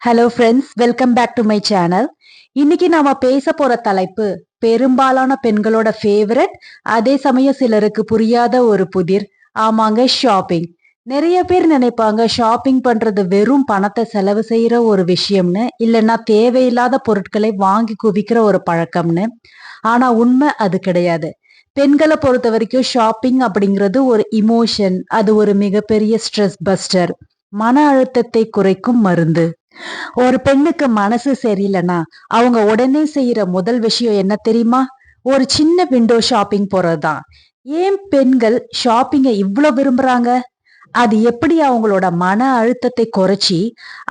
Hello friends, welcome back to my channel. இன்னைக்கு நாம பேச போற தலைப்பு பெரும்பாலான பெண்களோட ஃபேவரட், அதே சமயம் சிலருக்கு புரியாத ஒரு புதிர். ஆமாங்க, ஷாப்பிங். நிறைய பேர் நினைப்பாங்க ஷாப்பிங் பண்றது வெறும் பணத்தை செலவு செய்யற ஒரு விஷயம்னு, இல்லைன்னா தேவையில்லாத பொருட்களை வாங்கி குவிக்கிற ஒரு பழக்கம்னு. ஆனா உண்மை அது கிடையாது. பெண்களை பொறுத்த வரைக்கும் ஷாப்பிங் அப்படிங்கிறது ஒரு இமோஷன். அது ஒரு மிகப்பெரிய ஸ்ட்ரெஸ் பஸ்டர், மன அழுத்தத்தை குறைக்கும் மருந்து. ஒரு பெண்ணுக்கு மனசு சரியில்லைன்னா அவங்க உடனே செய்யற முதல் விஷயம் என்ன தெரியுமா? ஒரு சின்ன விண்டோ ஷாப்பிங் போறதுதான். ஏன் பெண்கள் ஷாப்பிங்கை இவ்வளவு விரும்புறாங்க? அது எப்படி அவங்களோட மன அழுத்தத்தை குறைச்சி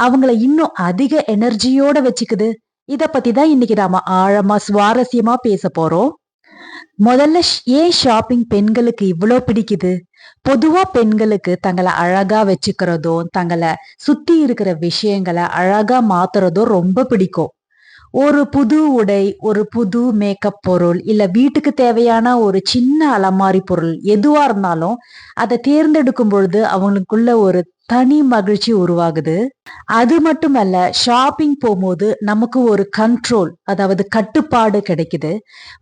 அவங்கள இன்னும் அதிக எனர்ஜியோட வச்சுக்குது? இத பத்தி தான் இன்னைக்கு நாம ஆழமா சுவாரஸ்யமா பேச போறோம். முதல்ல ஏன் ஷாப்பிங் பெண்களுக்கு இவ்வளோ பிடிக்குது? பொதுவா பெண்களுக்கு தங்களை அழகா வச்சுக்கிறதும், தங்களை சுத்தி இருக்கிற விஷயங்களை அழகா மாத்துறதும் ரொம்ப பிடிக்கும். ஒரு புது உடை, ஒரு புது மேக்கப் பொருள், இல்ல வீட்டுக்கு தேவையான ஒரு சின்ன அலமாரி பொருள் எதுவா இருந்தாலும் அதை தேர்ந்தெடுக்கும் பொழுது அவங்களுக்குள்ள ஒரு தனி மகிழ்ச்சி உருவாகுது. அது மட்டுமல்ல, ஷாப்பிங் போகும்போது நமக்கு ஒரு கண்ட்ரோல், அதாவது கட்டுப்பாடு கிடைக்குது.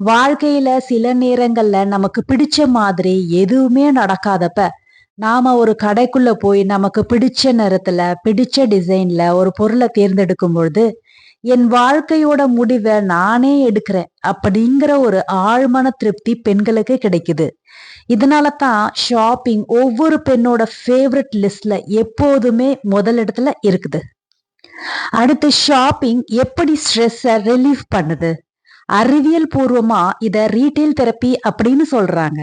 வாழ்க்கையில சில நேரங்கள்ல நமக்கு பிடிச்ச மாதிரி எதுவுமே நடக்காதப்ப நாம ஒரு கடைக்குள்ள போய் நமக்கு பிடிச்ச நேரத்துல பிடிச்ச டிசைன்ல ஒரு பொருளை தேர்ந்தெடுக்கும் பொழுது என் வாழ்க்கையோட முடிவை நானே எடுக்கிறேன் அப்படிங்கிற ஒரு ஆழ்மன திருப்தி பெண்களுக்கு கிடைக்குது. இதனால தான் ஷாப்பிங் ஒவ்வொரு பெண்ணோட ஃபேவரட் லிஸ்ட்ல எப்போதுமே முதல் இடத்துல இருக்குது. அடுத்து, ஷாப்பிங் எப்படி ஸ்ட்ரெஸ்ஸை ரிலீஃப் பண்ணுது? அறிவியல் பூர்வமா இத ரீட்டைல் தெரப்பி அப்படின்னு சொல்றாங்க.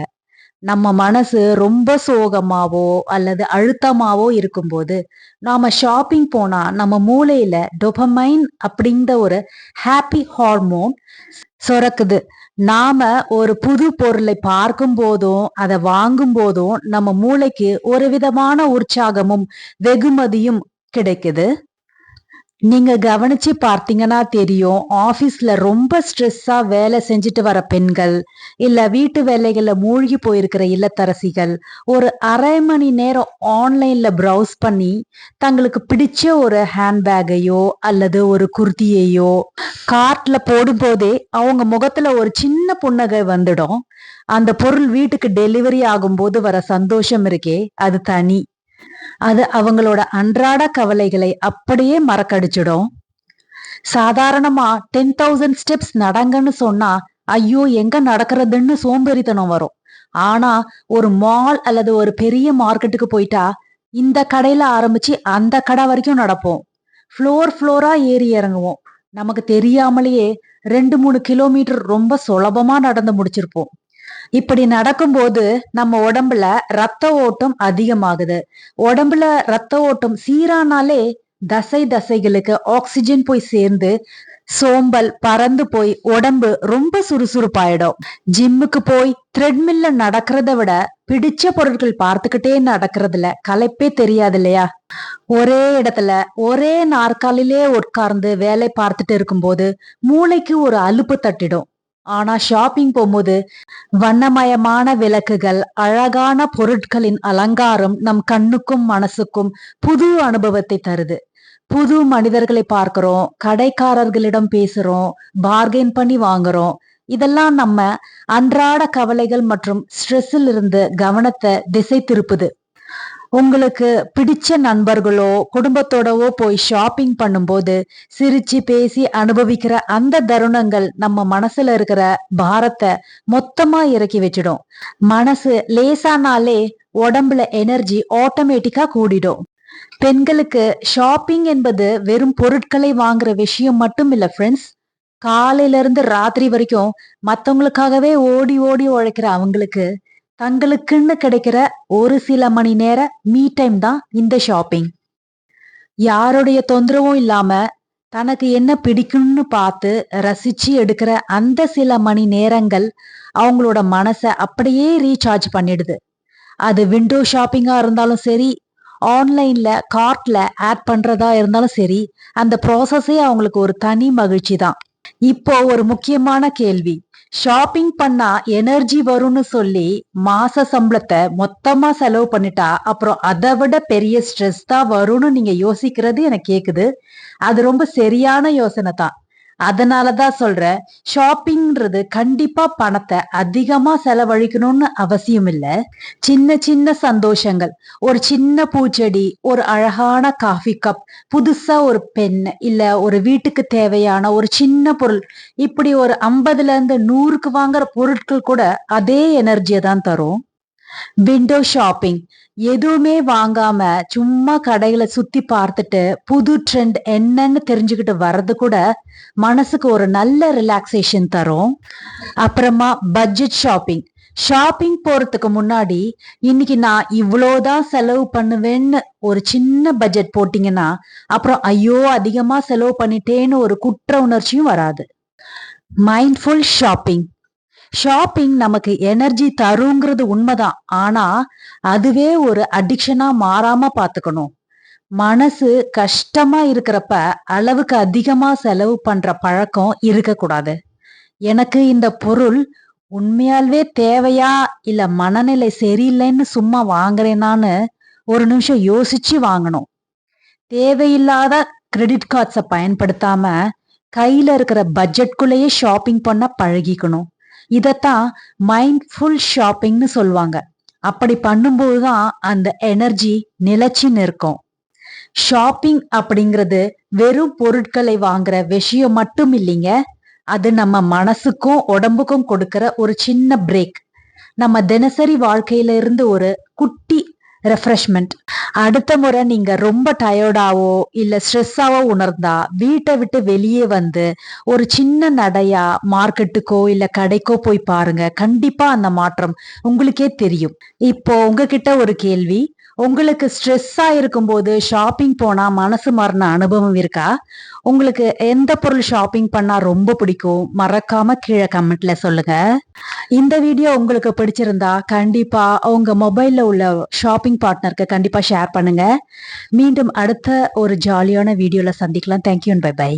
நம்ம மனசு ரொம்ப சோகமாவோ அல்லது அழுத்தமாவோ இருக்கும்போது நாம ஷாப்பிங் போனா நம்ம மூளையில டொபமைன் அப்படிங்கிற ஒரு ஹாப்பி ஹார்மோன் சுரக்குது. நாம ஒரு புது பொருளை பார்க்கும் போதும் அதை வாங்கும் போதும் நம்ம மூளைக்கு ஒரு விதமான உற்சாகமும் வெகுமதியும் கிடைக்குது. நீங்க கவனிச்சு பார்த்தீங்கன்னா தெரியும், ஆபீஸ்ல ரொம்ப ஸ்ட்ரெஸ்ஸா வேலை செஞ்சுட்டு வர பெண்கள், இல்ல வீட்டு வேலைகள்ல மூழ்கி போயிருக்கிற இல்லத்தரசிகள் ஒரு அரை மணி நேரம் ஆன்லைன்ல ப்ரௌஸ் பண்ணி தங்களுக்கு பிடிச்ச ஒரு ஹேண்ட்பேக்கையோ அல்லது ஒரு குர்த்தியையோ கார்ட்ல போடும்போதே அவங்க முகத்துல ஒரு சின்ன புன்னகை வந்துடும். அந்த பொருள் வீட்டுக்கு டெலிவரி ஆகும்போது வர சந்தோஷம் இருக்கே, அது தனி. அது அவங்களோட அன்றாட கவலைகளை அப்படியே மறக்கடிச்சிடும். சாதாரணமா 10,000 ஸ்டெப்ஸ் நடங்கன்னு சொன்னா ஐயோ எங்க நடக்கிறதுன்னு சோம்பேறித்தனம் வரும். ஆனா ஒரு மால் அல்லது ஒரு பெரிய மார்க்கெட்டுக்கு போயிட்டா இந்த கடையில ஆரம்பிச்சு அந்த கடை வரைக்கும் நடப்போம். ஃப்ளோரா ஏறி இறங்குவோம். நமக்கு தெரியாமலேயே 2-3 கிலோமீட்டர் ரொம்ப சுலபமா நடந்து முடிச்சிருப்போம். இப்படி நடக்கும்போது நம்ம உடம்புல ரத்த ஓட்டம் அதிகமாகுது. உடம்புல ரத்த ஓட்டம் சீரானாலே தசைகளுக்கு ஆக்சிஜன் போய் சேர்ந்து சோம்பல் பறந்து போய் உடம்பு ரொம்ப சுறுசுறுப்பாயிடும். ஜிம்முக்கு போய் த்ரெட்மில்ல நடக்கிறத விட பிடிச்ச பொருட்கள் பார்த்துக்கிட்டே நடக்கிறதுல களைப்பே தெரியாது இல்லையா? ஒரே இடத்துல ஒரே நாற்காலிலே உட்கார்ந்து வேலை பார்த்துட்டு இருக்கும்போது மூளைக்கு ஒரு அலுப்பு தட்டிடும். ஆனா ஷாப்பிங் போகும்போது வண்ணமயமான விளக்குகள், அழகான பொருட்களின் அலங்காரம் நம் கண்ணுக்கும் மனசுக்கும் புது அனுபவத்தை தருது. புது மனிதர்களை பார்க்கிறோம், கடைக்காரர்களிடம் பேசுறோம், பார்கெயின் பண்ணி வாங்குறோம். இதெல்லாம் நம்ம அன்றாட கவலைகள் மற்றும் ஸ்ட்ரெஸ்ஸில் இருந்து கவனத்தை திசை திருப்புது. உங்களுக்கு பிடிச்ச நண்பர்களோ குடும்பத்தோடவோ போய் ஷாப்பிங் பண்ணும்போது சிரிச்சு பேசி அனுபவிக்கிற அந்த தருணங்கள் நம்ம மனசுல இருக்கிற பாரத்தை மொத்தமா இறக்கி வச்சிடும். மனசு லேசானாலே உடம்புல எனர்ஜி ஆட்டோமேட்டிக்கா கூடிடும். பெண்களுக்கு ஷாப்பிங் என்பது வெறும் பொருட்களை வாங்குற விஷயம் மட்டும் இல்ல ஃப்ரெண்ட்ஸ். காலையில இருந்து ராத்திரி வரைக்கும் மத்தவங்களுக்காகவே ஓடி ஓடி உழைக்கிற அவங்களுக்கு தங்களுக்குன்னு கிடைக்கிற ஒரு சில மணி நேர மீ டைம் தான் இந்த ஷாப்பிங். யாருடைய தொந்தரவும் இல்லாம தனக்கு என்ன பிடிக்கும்னு பார்த்து ரசிச்சு எடுக்கிற அந்த சில மணி நேரங்கள் அவங்களோட மனசை அப்படியே ரீசார்ஜ் பண்ணிடுது. அது விண்டோ ஷாப்பிங்கா இருந்தாலும் சரி, ஆன்லைன்ல கார்ட்ல ஆட் பண்றதா இருந்தாலும் சரி, அந்த ப்ராசஸே அவங்களுக்கு ஒரு தனி மகிழ்ச்சி தான். இப்போ ஒரு முக்கியமான கேள்வி. ஷாப்பிங் பண்ணா எனர்ஜி வரும்னு சொல்லி மாச சம்பளத்தை மொத்தமா செலவு பண்ணிட்டா அப்புறம் அதை விட பெரிய ஸ்ட்ரெஸ் தான் வரும்னு நீங்க யோசிக்கிறது எனக்கு கேக்குது. அது ரொம்ப சரியான யோசனை தான். அதனாலதான் சொல்றேன், ஷாப்பிங்ன்றது கண்டிப்பா பணத்தை அதிகமா செலவழிக்கணும்னு அவசியம் இல்ல. சின்ன சின்ன சந்தோஷங்கள், ஒரு சின்ன பூச்செடி, ஒரு அழகான காஃபி கப், புதுசா ஒரு பென், இல்ல ஒரு வீட்டுக்கு தேவையான ஒரு சின்ன பொருள், இப்படி ஒரு 50ல இருந்து 100க்கு வாங்குற பொருட்கள் கூட அதே எனர்ஜியை தான் தரும். விண்டோ ஷாப்பிங், எதுவுமே வாங்காம சும்மா கடைகளை சுத்தி பார்த்துட்டு புது ட்ரெண்ட் என்னன்னு தெரிஞ்சுக்கிட்டு வர்றது கூட மனசுக்கு ஒரு நல்ல ரிலாக்ஸேஷன் தரும். அப்புறமா பட்ஜெட் ஷாப்பிங். ஷாப்பிங் போறதுக்கு முன்னாடி இன்னைக்கு நான் இவ்வளோதான் செலவு பண்ணுவேன்னு ஒரு சின்ன பட்ஜெட் போட்டீங்கன்னா அப்புறம் ஐயோ அதிகமா செலவு பண்ணிட்டேன்னு ஒரு குற்ற உணர்ச்சியும் வராது. Mindful shopping. ஷாப்பிங் நமக்கு எனர்ஜி தருங்கிறது உண்மைதான். ஆனா அதுவே ஒரு அடிக்ஷனா மாறாம பாத்துக்கணும். மனசு கஷ்டமா இருக்கிறப்ப அளவுக்கு அதிகமா செலவு பண்ற பழக்கம் இருக்கக்கூடாது. எனக்கு இந்த பொருள் உண்மையால்வே தேவையா இல்ல மனநிலை சரியில்லைன்னு சும்மா வாங்குறேனான்னு ஒரு நிமிஷம் யோசிச்சு வாங்கணும். தேவையில்லாத கிரெடிட் கார்ட்ஸை பயன்படுத்தாம கையில இருக்கிற பட்ஜெட்குள்ளேயே ஷாப்பிங் பண்ண பழகிக்கணும். இதத்தான் மைண்ட்ஃபுல் ஷாப்பிங்னு சொல்லுவாங்க. அப்படி பண்ணும்போதுதான் அந்த எனர்ஜி நிலைச்சு நிற்கும். ஷாப்பிங் அப்படிங்கிறது வெறும் பொருட்களை வாங்குற விஷயம் மட்டும் இல்லைங்க. அது நம்ம மனசுக்கும் உடம்புக்கும் கொடுக்கிற ஒரு சின்ன பிரேக். நம்ம தினசரி வாழ்க்கையில இருந்து ஒரு குட்டி ரெஃப்ரெஷ்மெண்ட். அடுத்த முறை நீங்க ரொம்ப டயர்டாவோ இல்ல ஸ்ட்ரெஸ்ஸாவோ உணர்ந்தா வீட்டை விட்டு வெளியே வந்து ஒரு சின்ன நடையா மார்க்கெட்டுக்கோ இல்ல கடைக்கோ போய் பாருங்க. கண்டிப்பா அந்த மாற்றம் உங்களுக்கே தெரியும். இப்போ உங்ககிட்ட ஒரு கேள்வி. உங்களுக்கு ஸ்ட்ரெஸ்ஸா இருக்கும்போது ஷாப்பிங் போனா மனசு மாறின அனுபவம் இருக்கா? உங்களுக்கு எந்த பொருள் ஷாப்பிங் பண்ணா ரொம்ப பிடிக்கும்? மறக்காம கீழே கமெண்ட்ல சொல்லுங்க. இந்த வீடியோ உங்களுக்கு பிடிச்சிருந்தா கண்டிப்பா உங்க மொபைல்ல உள்ள ஷாப்பிங் பார்ட்னருக்கு கண்டிப்பா ஷேர் பண்ணுங்க. மீண்டும் அடுத்த ஒரு ஜாலியான வீடியோல சந்திக்கலாம். Thank you and bye by.